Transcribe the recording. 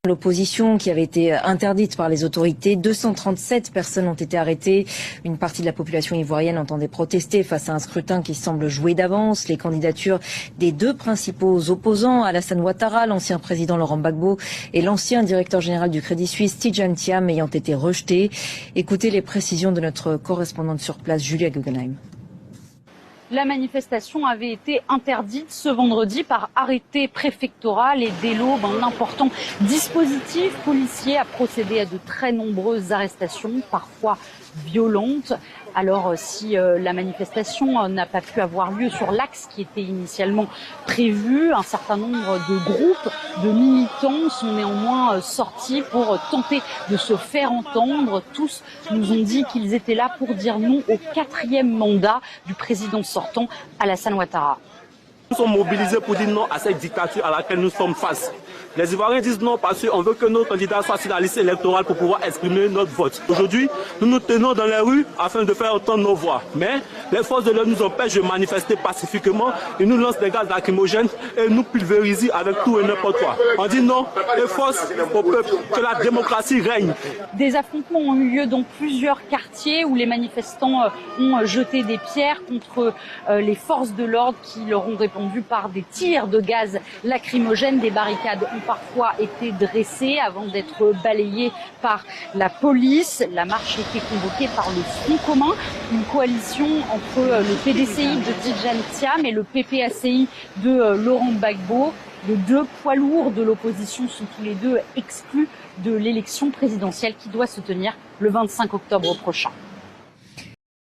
L'opposition qui avait été interdite par les autorités, 237 personnes ont été arrêtées. Une partie de la population ivoirienne entendait protester face à un scrutin qui semble joué d'avance. Les candidatures des deux principaux opposants, Alassane Ouattara, l'ancien président Laurent Gbagbo, et l'ancien directeur général du Crédit Suisse, Tidjane Thiam, ayant été rejetées. Écoutez les précisions de notre correspondante sur place, Julia Guggenheim. La manifestation avait été interdite ce vendredi par arrêté préfectoral et dès l'aube, un important dispositif policier a procédé à de très nombreuses arrestations, parfois violentes. Alors si la manifestation n'a pas pu avoir lieu sur l'axe qui était initialement prévu, un certain nombre de groupes de militants sont néanmoins sortis pour tenter de se faire entendre. Tous nous ont dit qu'ils étaient là pour dire non au 4e mandat du président sortant, Alassane Ouattara. Nous sommes mobilisés pour dire non à cette dictature à laquelle nous sommes face. Les Ivoiriens disent non parce qu'on veut que nos candidats soient sur la liste électorale pour pouvoir exprimer notre vote. Aujourd'hui, nous nous tenons dans les rues afin de faire entendre nos voix. Mais les forces de l'ordre nous empêchent de manifester pacifiquement. Ils nous lancent des gaz lacrymogènes et nous pulvérisent avec tout et n'importe quoi. On dit non et force au peuple, que la démocratie règne. Des affrontements ont eu lieu dans plusieurs quartiers où les manifestants ont jeté des pierres contre les forces de l'ordre qui leur ont répondu par des tirs de gaz lacrymogènes. Des barricades ont parfois été dressées avant d'être balayées par la police. La marche était convoquée par le Front commun, une coalition entre le PDCI de Tidjane Thiam et le PPACI de Laurent Gbagbo. Les deux poids lourds de l'opposition sont tous les deux exclus de l'élection présidentielle qui doit se tenir le 25 octobre prochain.